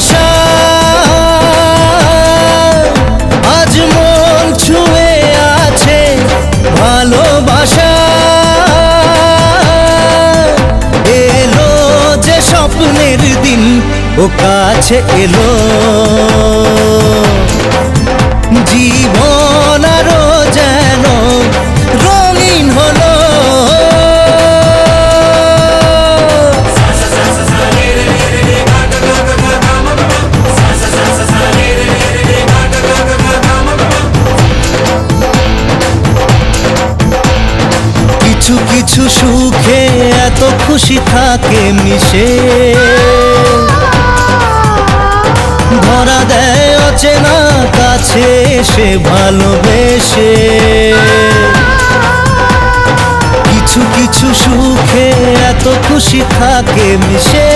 ভালোবাসা আজ মন ছুঁয়ে আছে ভালোবাসা এলো যে স্বপ্নের দিন ও কাছে এলো জীবন আরো যেন রঙিন হলো কিছু কিছু সুখে এত খুশি থাকে মিশে ধরা দেয় অচেনা কাছে এসে ভালোবেসে কিছু কিছু সুখে এত খুশি থাকে মিশে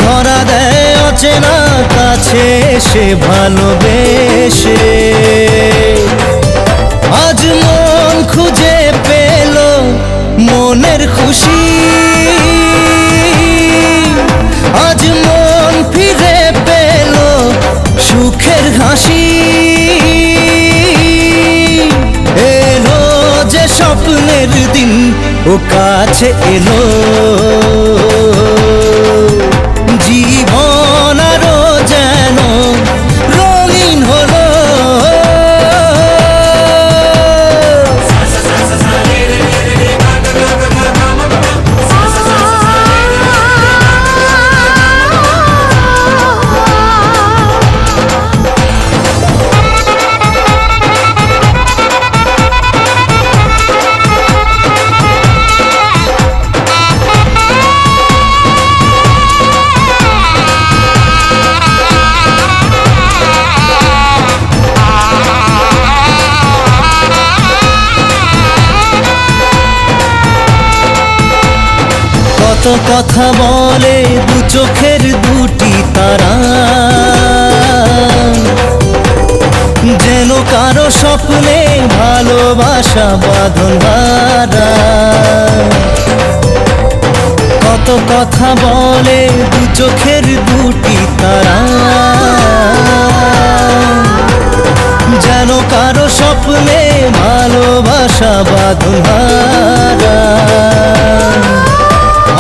ধরা দেয় অচেনা কাছে এসে ভালোবেসে আজ মন খুঁজে পেল মনের খুশি আজ মন ফিরে পেল সুখের হাসি এলো যে স্বপ্নের দিন ও কাছে এলো জীবন আরো যেন রঙিন হলো কত কথা বলে দু চোখের দুটি তারা যেন কারো স্বপ্নে ভালোবাসা বাঁধন হারা কত কথা বলে দু চোখের দুটি তারা যেন কারো স্বপ্নে ভালোবাসা বাঁধন হারা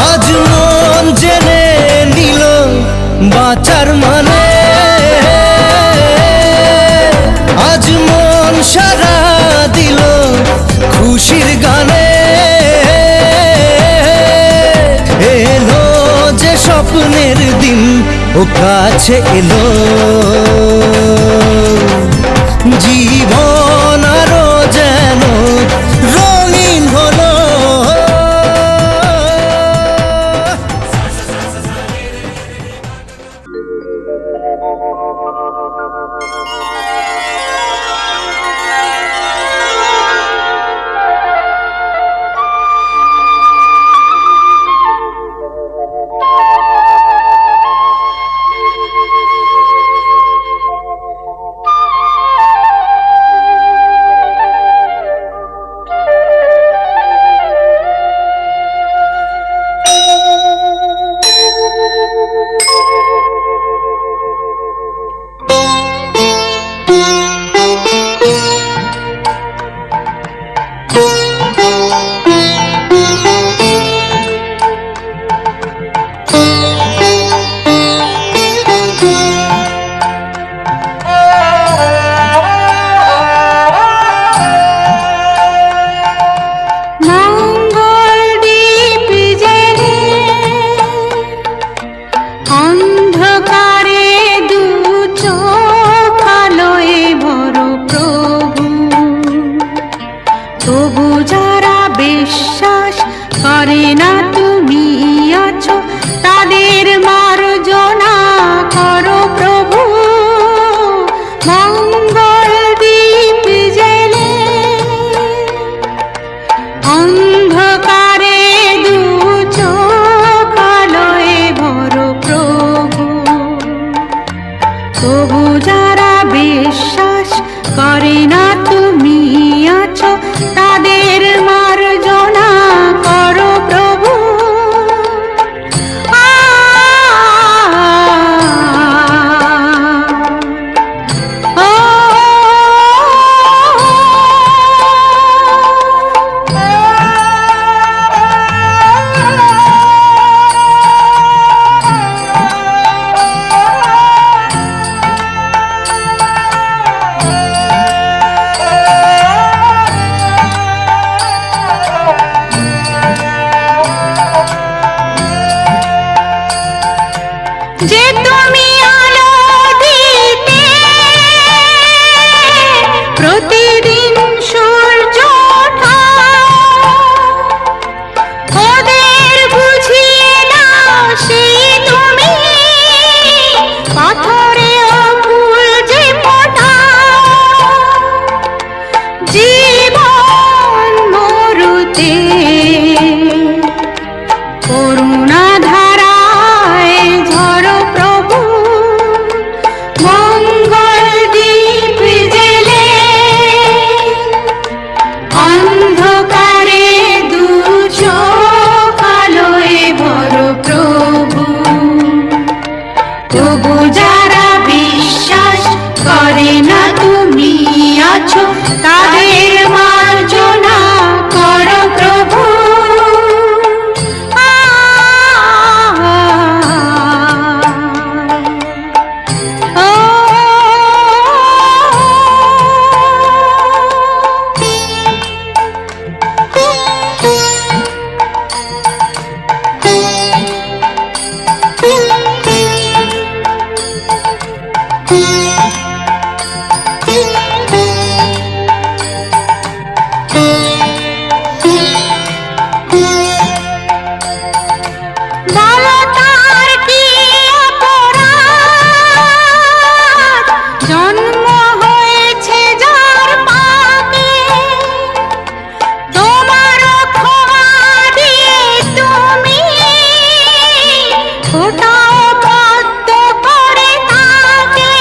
আজ মন জেনে নিল বাঁচার মানে আজ মন সারা দিল খুশির গানে এলো যে স্বপ্নের দিন ও কাছে এলো জীবন আরো যেন রঙিন হলো বিশ্বাস করে না তুমি আছো তাদের যে তুমি আলো দিতে প্রতিদিন সূর্য ওঠা, ওদের বুঝিয়ে দাও সেই তুমি পাথরেও ফুল যে ফোটাও। জীবন মরুতে করুণা ধারায় ঝরো প্রভু, মঙ্গল দীপ জেলে অন্ধকারে দু চোখ আলোয় ভরো প্রভু। তবু যারা বিশ্বাস করে না তুমি আছো, তাদের মার্জনা করো প্রভু। জন্ম হয়েছে যার পাকে, তোমার ক্ষমা দিয়ে তুমি ফোটাও পদ্ম করে তাকে।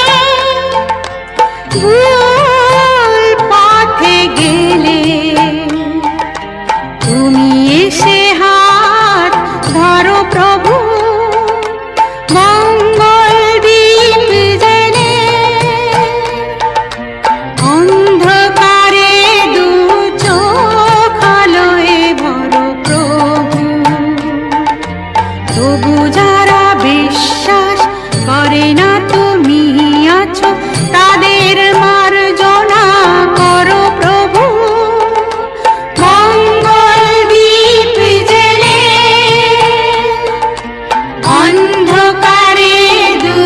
ভুল পথে গেলে তুমি এসে হাত ধরো প্রভু, মঙ্গল দীপ জেলে অন্ধকারে দু চোখ আলোয় ভরো প্রভু। তবু যারা বিশ্বাস করে না তুমি আছো, তাদের মার্জনা করো প্রভু। মঙ্গল দীপ জেলে অন্ধকারে দু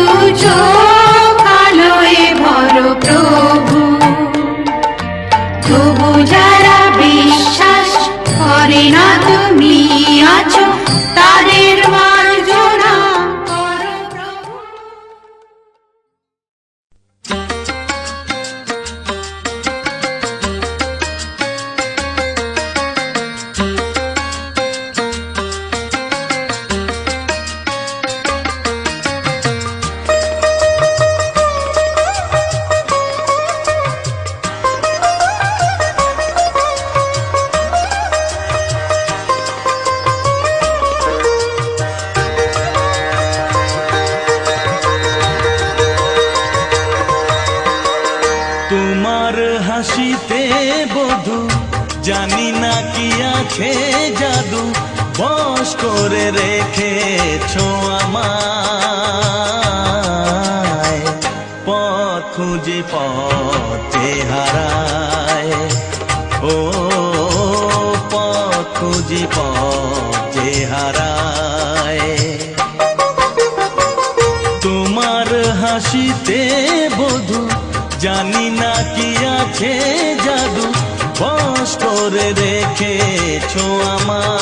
চোখ আলোয় ভরো প্রভু। তবু যারা বিশ্বাস করে না তুমি আছো, তাদের মার্জনা করো প্রভু। তোমার হাসিতে বধু জানি না কি আছে জাদু, বশ করে রেখেছো আমায়। পথ খুঁজে পথে হারায়, ও পথ খুঁজে পথে হারায়। তোমার হাসিতে বধু জানি না কি আছে জাদু, বশ করে রেখেছো আমায়।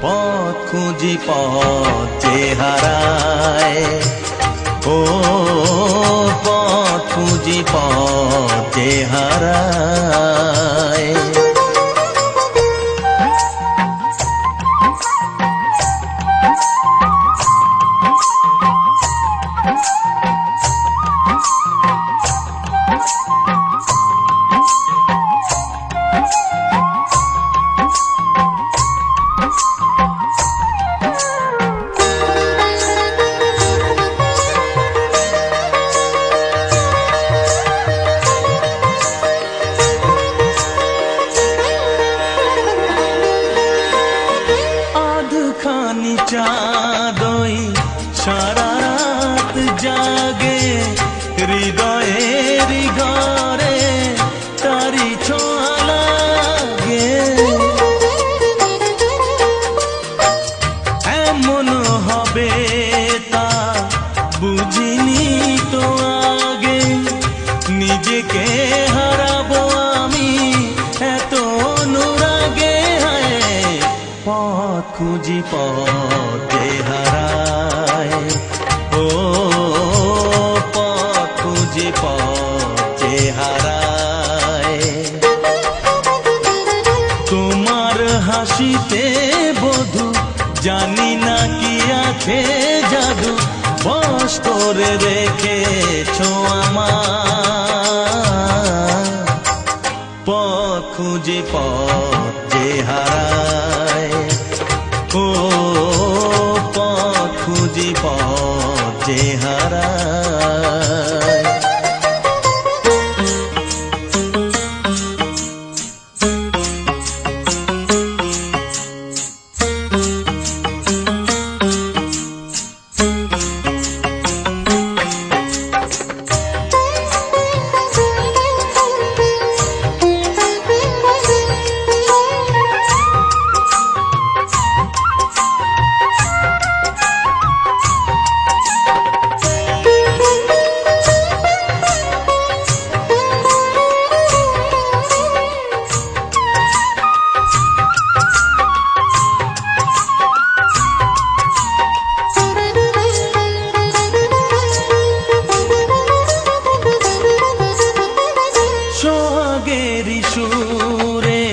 পথ খুঁজি পথে হারায়, ও পথ খুঁজি পথে হারায়। চাঁদই সারা রাত জাগে, হৃদয়ের ঘরে তারি ছোঁয়া লাগে। এমন খুঁজি পথ যে হারায়, ও পথ খুঁজি পথ যে হারায়। তোমার হাসিতে বধু জানি না কি আছে জাদু, বশ করে রেখেছো আমার। পথ খুঁজি পথ যে হারায়, ও পথ খুঁজি পথ যে হারায়। সোহাগেরি সুরে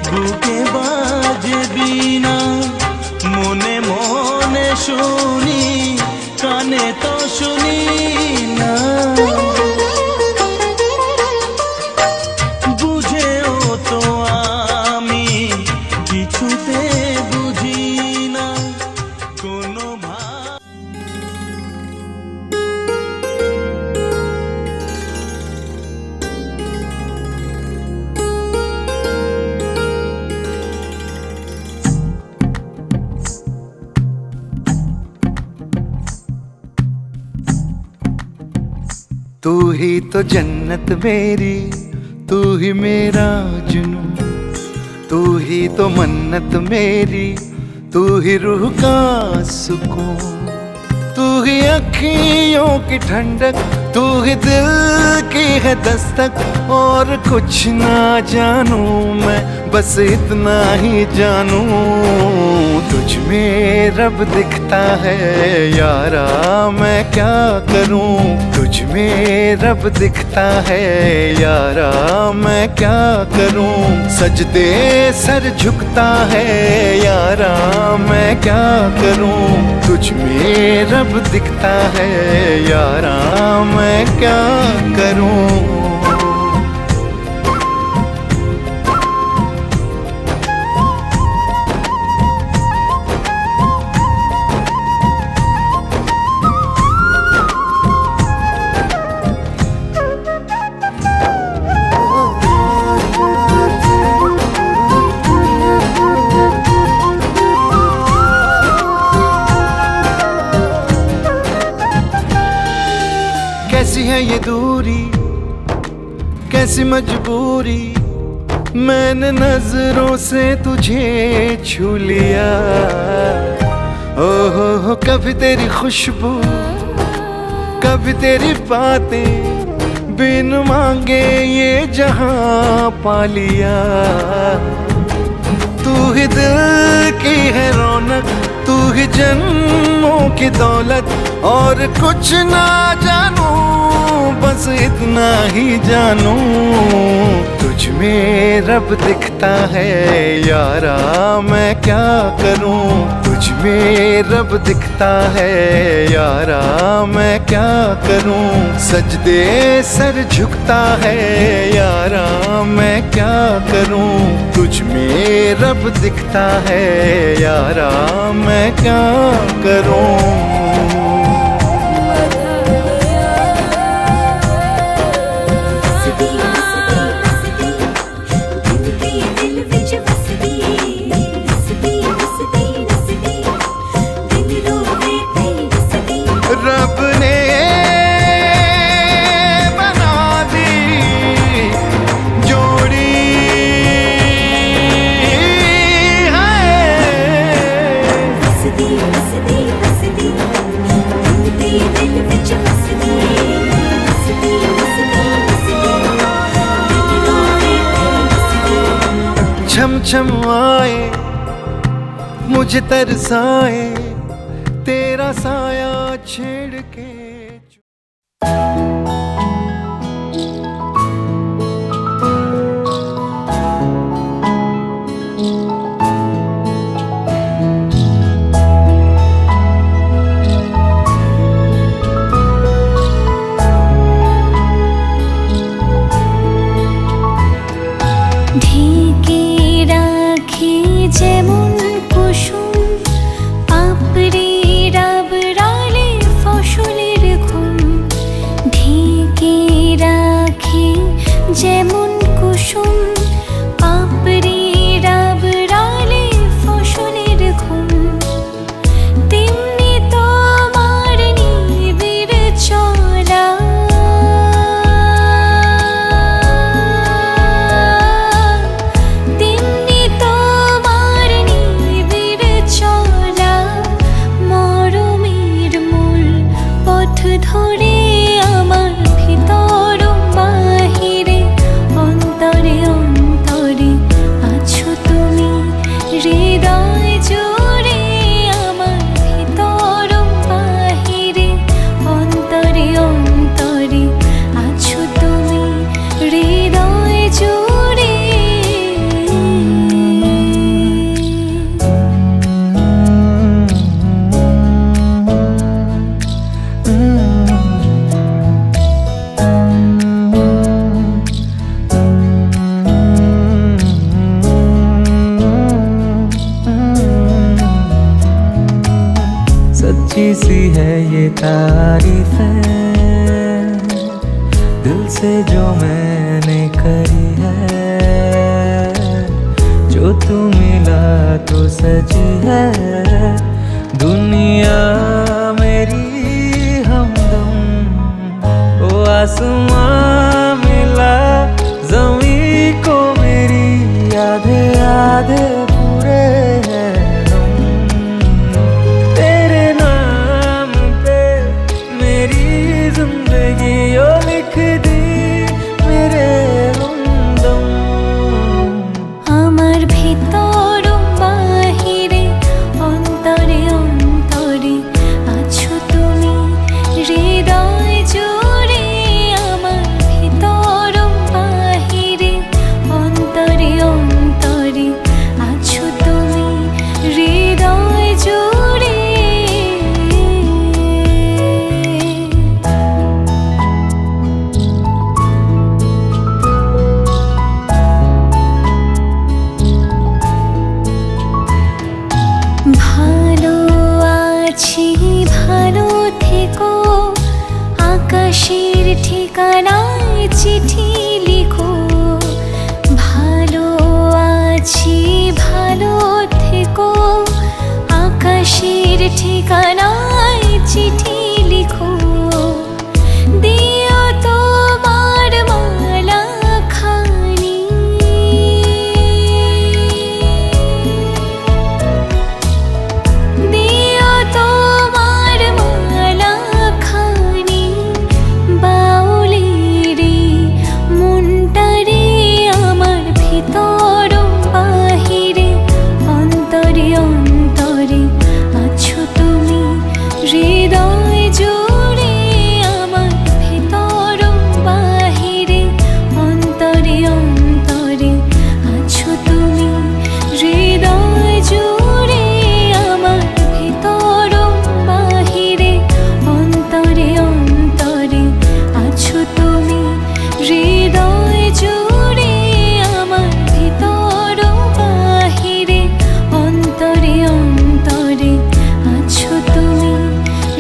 বুকে বাজে বীণা, মনে মনে শুনি কানে তো শুনি না। বুঝেও তো আমি কিছুতে বুঝি না কোনো ভাব। तू ही तो जन्नत मेरी, तू ही मेरा जुनू, तू ही तो मन्नत मेरी, तू ही रूह का सुकून, तू ही अखियों की ठंडक, तू ही दिल की है दस्तक। और कुछ ना जानू मैं, बस इतना ही जानू, तुझ में रब दिखता है यारा, मैं क्या करूं। तुझ में रब दिखता है यारा, मैं क्या करूं। सजदे सर झुकता है यारा, मैं क्या करूं। तुझ में रब दिखता है यारा, मैं क्या करूं। कैसी है ये दूरी, कैसी मजबूरी, मैंने नजरों से तुझे छू लिया। ओ हो कभी तेरी खुशबू, कभी तेरी बातें, बिन मांगे ये जहां पा लिया। तू ही दिल की है रौनक, तू ही जन्मों की दौलत। और कुछ ना जानू, बस इतना ही जानू, तुझ में रब दिखता है यारा, मैं क्या करूं। तुझ में रब दिखता है यारा, मैं क्या करूं। सजदे सर झुकता है यारा, मैं क्या करूं। तुझ में रब दिखता है यारा, मैं क्या करूं। रब ने बना दी जोड़ी है। छम छम आए मुझे तरसाए तेरा साया छेड़ के। ঢেকে রাখি যেমন কুসুম পাপড়ির আবরালে ফসলের ঘুম। ঢেকে রাখি যেমন কুসুম পাপড়ির আবরালে ফসলের ঘুম। তেমনি তোমার নিবিড় চলা ধরে আমার ভিতর বাহিরে অন্তরে অন্তরে আছো তুমি হৃদয় জুড়ে। আমার ভিতর বাহিরে অন্তরে অন্তরে আছো তুমি হৃদয় জুড়ে। सच्ची सी है ये तारीफ है दिल से जो मैंने करी है। जो तू मिला तो सजी है दुनिया मेरी हमदम। ओ आसमां मिला ज़मीं को मेरी आधे आधे पूरे हैं दम। तेरे नाम पे मेरी जिंदगी ओ लिख दी मेरे हमदम। আমার ভিতর বাহিরে অন্তরে অন্তরে আছো তুমি হৃদয় জুড়ে। আমার ভিতর বাহিরে অন্তরে অন্তরে আছো তুমি হৃদয় জুড়ে। ভালো আছি ভালো থেকো আকাশের ঠিকানায় চিঠি লিখো। ভালো আছি ভালো থেকো আকাশের ঠিকানায় চিঠি লিখো। দিও তোমার মালা খানি দিও তোমার মালা খানি বাউলেরে মনটারে আমার ভিতর বাহিরে অন্তরে অন্তরে আছো তুমি হৃদয় জুড়ে। আমার ভিতর বাহিরে অন্তরে অন্তরে আছো তুমি হৃদয় জুড়ে। আমার ভিতর বাহিরে অন্তরে অন্তরে আছো তুমি হৃদয় জুড়ে। আমার ভিতর বাহিরে অন্তরে অন্তরে আছো তুমি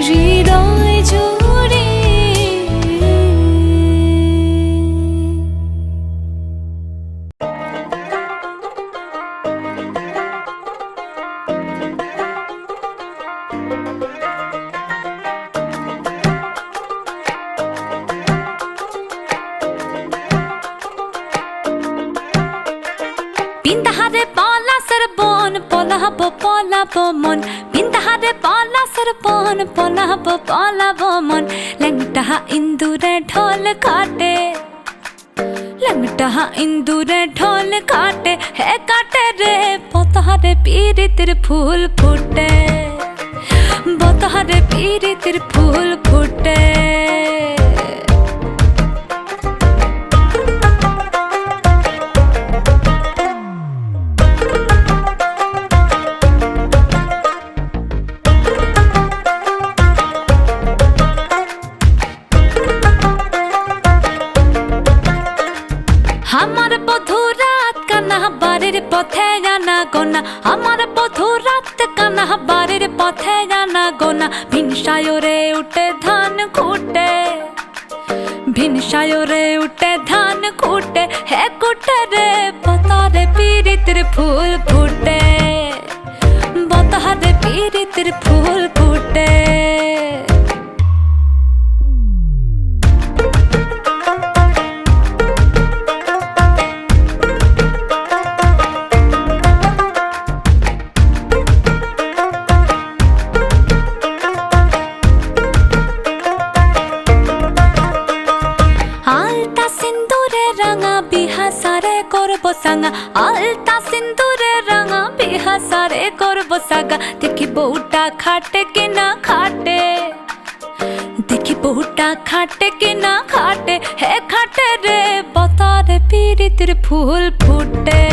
হৃদয় জুড়ে। বিন্দাহারে পলা সরবন পলাবো পলাবো মন। বিন্দাহারে পলা সরবন পলাবো পলাবো মন। লেংটা ইন্দুরে ঢোল কাটে লেমটা ইন্দুরে ঢোল কাটে হে কাটে রে পতহারে পীড়িতের ফুল ফুটে বতহারে পীড়িতের ফুল ফুটে আমার বধূ রাত কানা বাড়ির পথে জানা গোনা আমার বধূ রাত কানা বাড়ির পথে জানা গোনা ভিনসায়রে উঠে ধান খুঁটে ভিনসায়রে উঠে ধান খুঁটে হে কুটে রে বতারে পীড়িতের ফুল ফুটে বতারে পীড়িতের ফুল ফুটে আলতা সিন্দুরে রাঙা বিহা সারে করব সাঙ্গা আলতা সিন্দুরে রাঙা বিহা সারে করব সাগা দেখি বউটা খাটে কিনা খাটে দেখি বউটা খাটে কিনা খাটে হে খাটে রে বতারে পীড়িতের ফুল ফুটে